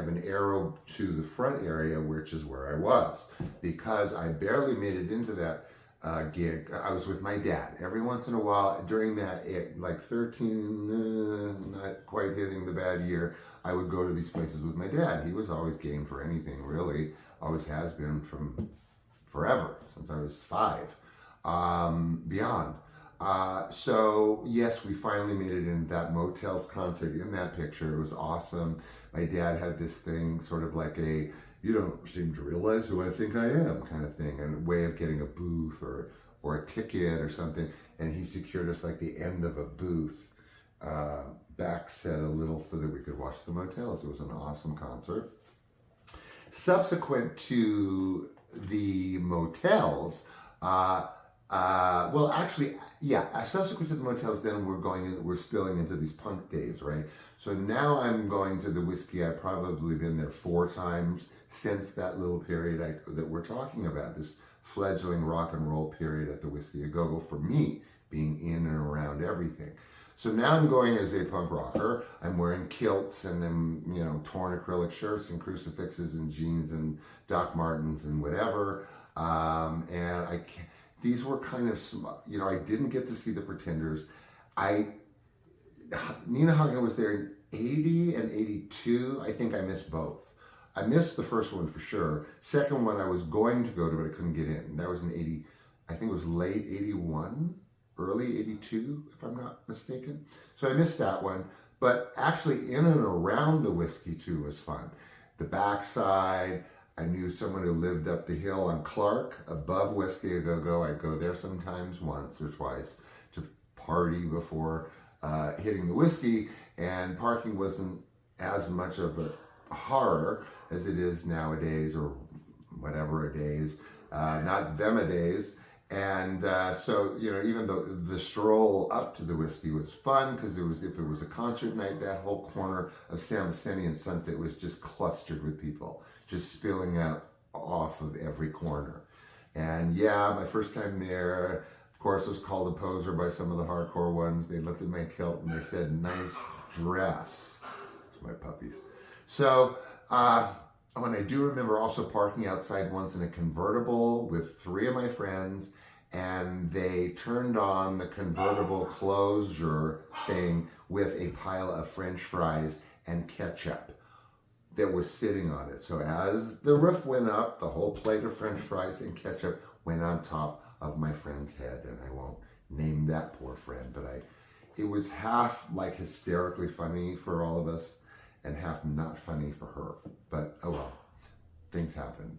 an arrow to the front area, which is where I was. Because I barely made it into that gig, I was with my dad. Every once in a while, during that, like 13, not quite hitting the bad year, I would go to these places with my dad. He was always game for anything, really. Always has been from forever, since I was 5, beyond. So yes, we finally made it in that Motels concert in that picture. It was awesome. My dad had this thing, sort of like a, you don't seem to realize who I think I am kind of thing, and a way of getting a booth or a ticket or something. And he secured us like the end of a booth, back set a little so that we could watch the Motels. It was an awesome concert. Subsequent to the Motels, well, actually, yeah, subsequent to the Motels, then we're spilling into these punk days, right? So now I'm going to the Whiskey. I've probably been there 4 times since that little period that we're talking about, this fledgling rock and roll period at the Whiskey A Go-Go, for me, being in and around everything. So now I'm going as a punk rocker. I'm wearing kilts and I'm, you know, torn acrylic shirts and crucifixes and jeans and Doc Martens and whatever. And these were kind of, you know, I didn't get to see the Pretenders. Nina Hagen was there in 80 and 82. I think I missed both. I missed the first one for sure. Second one I was going to go to, but I couldn't get in. That was in 80, I think it was late 81, early 82, if I'm not mistaken. So I missed that one. But actually in and around the Whiskey too was fun. The backside, I knew someone who lived up the hill on Clark, above Whiskey A Go-Go. I'd go there sometimes, once or twice, to party before hitting the Whiskey, and parking wasn't as much of a horror as it is nowadays, or whatever a days, not them a days. And so, you know, even though the stroll up to the Whiskey was fun, because if it was a concert night, that whole corner of Samoset and Sunset was just clustered with people, just spilling out off of every corner. And yeah, my first time there, of course, was called a poser by some of the hardcore ones. They looked at my kilt and they said, "Nice dress." It's my puppies. So, when I do remember also parking outside once in a convertible with 3 of my friends, and they turned on the convertible closure thing with a pile of French fries and ketchup that was sitting on it. So as the roof went up, the whole plate of French fries and ketchup went on top of my friend's head. And I won't name that poor friend, but it was half like hysterically funny for all of us and half not funny for her. But oh well, things happen.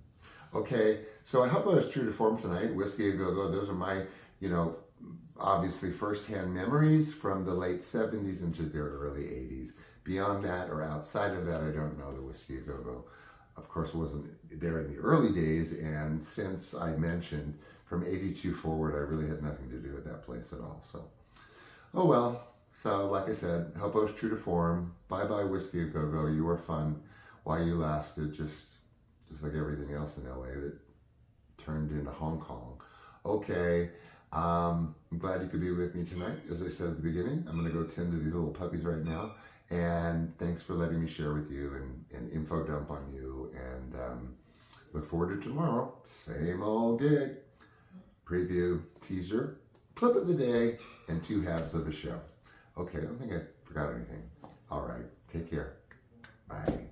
Okay, so I hope I was true to form tonight. Whiskey A Go-Go, those are my, you know, obviously firsthand memories from the late 70s into the early 80s. Beyond that or outside of that, I don't know the Whiskey A Go-Go. Of course, wasn't there in the early days, and since I mentioned from 82 forward, I really had nothing to do with that place at all. So, oh well. So, like I said, hope I was true to form. Bye-bye Whiskey A Go-Go. You were fun while you lasted, just like everything else in LA that turned into Hong Kong. Okay, I'm glad you could be with me tonight. As I said at the beginning, I'm gonna go tend to these little puppies right now. And thanks for letting me share with you and info dump on you. And look forward to tomorrow. Same old gig. Preview, teaser, clip of the day, and 2 halves of a show. Okay, I don't think I forgot anything. All right, take care. Bye.